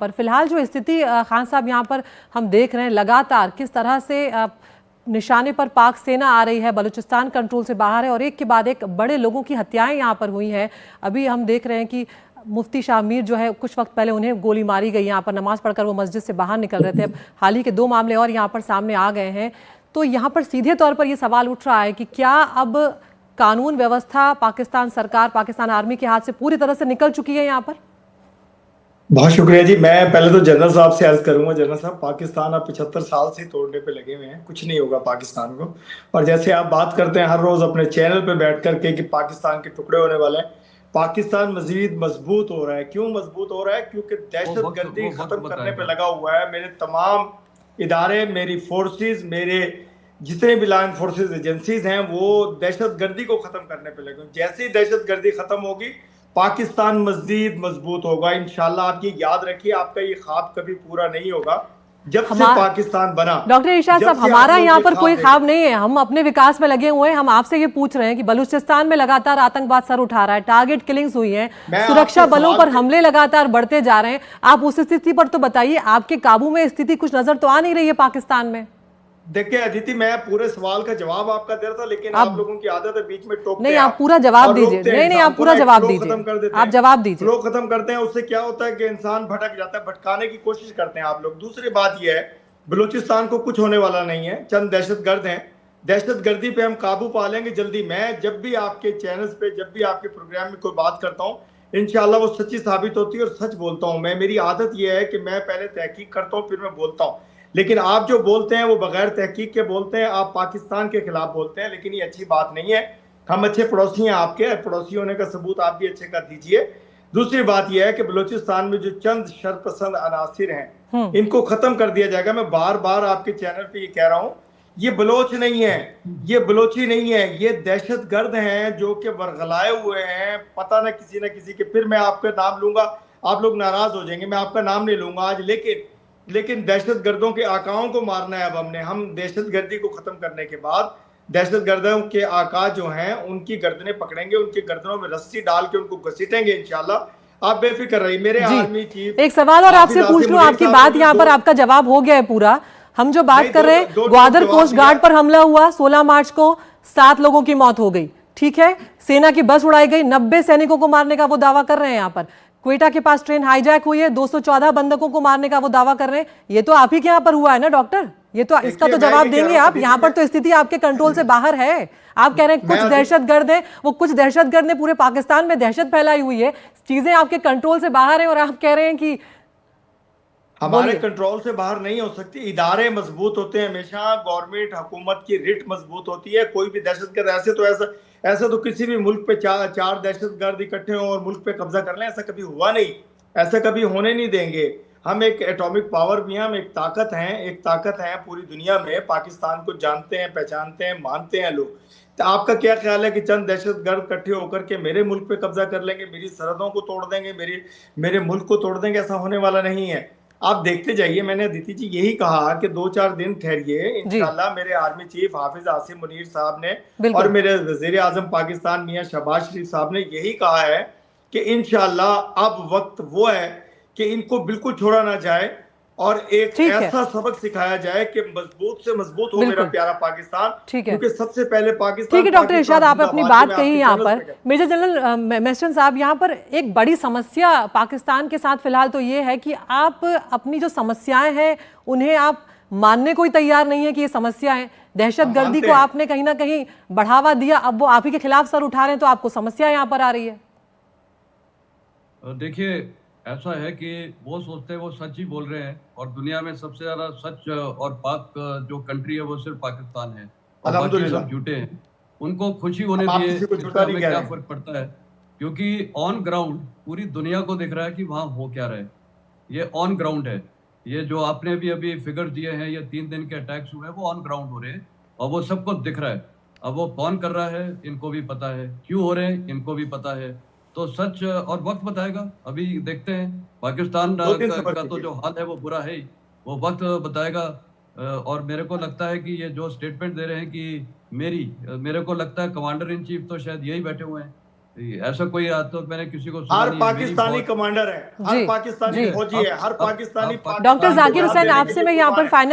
पर फिलहाल जो स्थिति खान साहब यहाँ पर हम देख रहे हैं लगातार किस तरह से निशाने पर पाक सेना आ रही है, बलूचिस्तान कंट्रोल से बाहर है और एक के बाद एक बड़े लोगों की हत्याएं यहाँ पर हुई हैं। अभी हम देख रहे हैं कि मुफ्ती शाह मीर जो है कुछ वक्त पहले उन्हें गोली मारी गई, यहाँ पर नमाज पढ़कर वो मस्जिद से बाहर निकल रहे थे। अब हाल ही के 2 मामले और यहाँ पर सामने आ गए हैं। तो यहाँ पर सीधे तौर पर ये सवाल उठ रहा है कि क्या अब कानून व्यवस्था पाकिस्तान सरकार, पाकिस्तान आर्मी के हाथ से पूरी तरह से निकल चुकी है यहाँ पर? बहुत शुक्रिया जी। मैं पहले तो जनरल साहब से अर्ज करूंगा, जनरल साहब पाकिस्तान अब 75 साल से तोड़ने पे लगे हुए हैं, कुछ नहीं होगा पाकिस्तान को। और जैसे आप बात करते हैं हर रोज अपने चैनल पे बैठ करके कि पाकिस्तान के टुकड़े होने वाले हैं, पाकिस्तान मजीद मजबूत हो रहा है। क्यों मजबूत हो रहा है? क्योंकि दहशत गर्दी खत्म करने पे लगा हुआ है। मेरे तमाम इदारे, मेरी फोर्सेस, मेरे जितने भी लॉ एनफोर्सेस एजेंसीज हैं वो दहशत गर्दी को खत्म करने पे लगे। जैसे ही दहशत गर्दी खत्म होगी पाकिस्तान मजीद मजबूत होगा इंशाल्लाह। आप ये याद रखिए, आपका ये ख्वाब कभी पूरा नहीं होगा जब से पाकिस्तान बना। डॉक्टर इरशाद साहब, हमारा यहाँ पर कोई ख्वाब नहीं है, हम अपने विकास में लगे हुए हैं। हम आपसे ये पूछ रहे हैं कि बलूचिस्तान में लगातार आतंकवाद सर उठा रहा है, टारगेट किलिंग्स हुई हैं, सुरक्षा बलों पर हमले लगातार बढ़ते जा रहे हैं। आप उस स्थिति पर तो बताइए, आपके काबू में स्थिति कुछ नजर तो आ नहीं रही है पाकिस्तान में? देखिए अदिति, मैं पूरे सवाल का जवाब आपका दे रहा था, लेकिन आप लोगों की आदत है बीच में टोकते नहीं, आप पूरा जवाब दीजिए। नहीं, आप पूरा जवाब दीजिए, आप जवाब दीजिए। फ्लो खत्म करते हैं, उससे क्या होता है कि इंसान भटक जाता है, भटकाने की कोशिश करते हैं आप लोग। दूसरी बात यह है, बलूचिस्तान को कुछ होने वाला नहीं है, चंद दहशतगर्द हैं। दहशत गर्दी पे हम काबू पा लेंगे जल्दी। मैं जब भी आपके चैनल्स पे, जब भी आपके प्रोग्राम में कोई बात करता हूँ, इंशाल्लाह वो सच्ची साबित होती है और सच बोलता हूँ मैं। मेरी आदत यह है कि मैं पहले तहकीक करता हूँ फिर मैं बोलता हूँ। लेकिन आप जो बोलते हैं वो बगैर तहकीक के बोलते हैं, आप पाकिस्तान के खिलाफ बोलते हैं, लेकिन ये अच्छी बात नहीं है। हम अच्छे पड़ोसी हैं आपके, पड़ोसी होने का सबूत आप भी अच्छे का दीजिए। दूसरी बात यह है कि बलूचिस्तान में जो चंद शरपसंद अनासिर हैं इनको खत्म कर दिया जाएगा। मैं बार बार आपके चैनल पे ये कह रहा हूँ, ये बलोच नहीं है, ये बलोची नहीं है, ये दहशतगर्द हैं जो कि बरगलाए हुए हैं, पता ना किसी के। फिर मैं आपका नाम लूंगा, आप लोग नाराज हो जाएंगे, मैं आपका नाम नहीं लूंगा आज। लेकिन दहशतगर्दों के आकाओं को मारना है अब हमने। हम दहशतगर्दी को खत्म करने के बाद दहशतगर्दों के आका जो हैं उनकी गर्दनें पकड़ेंगे, उनकी गर्दनों में रस्सी डाल के उनको घसीटेंगे इंशाल्लाह। आप बेफिक्र रहिए। मेरे आर्मी चीफ, एक सवाल और आपसे पूछ लूं, आपकी बात यहाँ पर आपका जवाब हो गया है पूरा। हम जो बात कर रहे हैं, ग्वादर कोस्ट गार्ड पर हमला हुआ 16 मार्च को, 7 लोगों की मौत हो गई, ठीक है। सेना की बस उड़ाई गई, 90 सैनिकों को मारने का वो दावा कर रहे हैं। यहाँ पर क्वेटा के पास ट्रेन हाईजैक हुई है, 214 बंधकों को मारने का वो दावा कर रहे हैं। ये तो आप ही के यहाँ पर हुआ है ना डॉक्टर? ये तो इसका तो जवाब देंगे आप। यहाँ पर तो स्थिति आपके कंट्रोल से बाहर है। आप कह रहे हैं कुछ दहशतगर्द हैं, वो कुछ दहशतगर्द ने पूरे पाकिस्तान में दहशत फैलाई हुई है, चीजें आपके कंट्रोल से बाहर है और आप कह रहे हैं कि हमारे कंट्रोल से बाहर नहीं हो सकती। इदारे मजबूत होते हैं हमेशा, गवर्नमेंट हुकूमत की रिट मजबूत होती है। कोई भी दहशतगर्द ऐसे तो किसी भी मुल्क पे चार दहशतगर्द इकट्ठे हों और मुल्क पे कब्जा कर लें, ऐसा कभी हुआ नहीं, ऐसा कभी होने नहीं देंगे। हम एक एटॉमिक पावर भी हैं, हम एक ताकत हैं पूरी दुनिया में। पाकिस्तान को जानते हैं, पहचानते हैं, मानते हैं लोग। तो आपका क्या ख्याल है कि चंद दहशतगर्द इकट्ठे होकर के मेरे मुल्क पे कब्जा कर लेंगे, मेरी सरहदों को तोड़ देंगे, मेरे मुल्क को तोड़ देंगे? ऐसा होने वाला नहीं है। आप देखते जाइए। मैंने अदिति जी यही कहा कि 2-4 दिन ठहरिए, इंशाल्लाह मेरे आर्मी चीफ हाफिज आसिम मुनीर साहब ने और मेरे वजीर आजम पाकिस्तान मियां शहबाज शरीफ साहब ने यही कहा है कि इंशाल्लाह अब वक्त वो है कि इनको बिल्कुल छोड़ा ना जाए और एक ऐसा सबक सिखाया जाए कि मजबूत से मजबूत हो मेरा प्यारा पाकिस्तान। क्योंकि सबसे पहले पाकिस्तान। ठीक है डॉक्टर इरशाद, आप अपनी बात कही यहाँ पर। मेजर जनरल मेस्टन साहब, यहाँ पर एक बड़ी समस्या पाकिस्तान के साथ फिलहाल तो ये है कि आप अपनी जो समस्याएं हैं उन्हें आप मानने को ही तैयार नहीं है कि ये समस्या है। दहशतगर्दी को आपने कहीं ना कहीं बढ़ावा दिया, अब वो आप ही के खिलाफ सर उठा रहे हैं, तो आपको समस्या यहाँ पर आ रही है। देखिए, ऐसा है कि वो सोचते हैं वो सच ही बोल रहे हैं और दुनिया में सबसे ज्यादा सच और पाक जो कंट्री है वो सिर्फ पाकिस्तान है और बाकी सब झूठे हैं। उनको खुशी होने दिए, हमें क्या फर्क पड़ता है? क्योंकि ऑन ग्राउंड पूरी दुनिया को दिख रहा है कि वहां हो क्या रहा है। ये ऑन ग्राउंड है। ये जो आपने भी अभी फिगर दिए हैं, ये 3 दिन के अटैक्स हुए हैं, वो ऑन ग्राउंड हो रहे हैं और वो सबको दिख रहा है। अब वो कौन कर रहा है इनको भी पता है, क्यों हो रहे हैं इनको भी पता है। तो सच और वक्त बताएगा। अभी देखते हैं पाकिस्तान का तो जो हाल है वो बुरा है ही, वो वक्त बताएगा। और मेरे को लगता है कि ये जो स्टेटमेंट दे रहे हैं कि मेरे को लगता है कमांडर इन चीफ तो शायद यही बैठे हुए हैं, ऐसा कोई आज तक मैंने किसी को सुना हर नहीं है। मेरी पाकिस्तानी बहुत- कमांडर है, हर जी, पाकिस्तानी जी। फौजी है, हर पाकिस्तानी अब- डॉक्टर पाकिस्तान को जाकिर जवाब हुसैन, देने के आपसे लिए मैं यहाँ पर तैयार है। फाइनल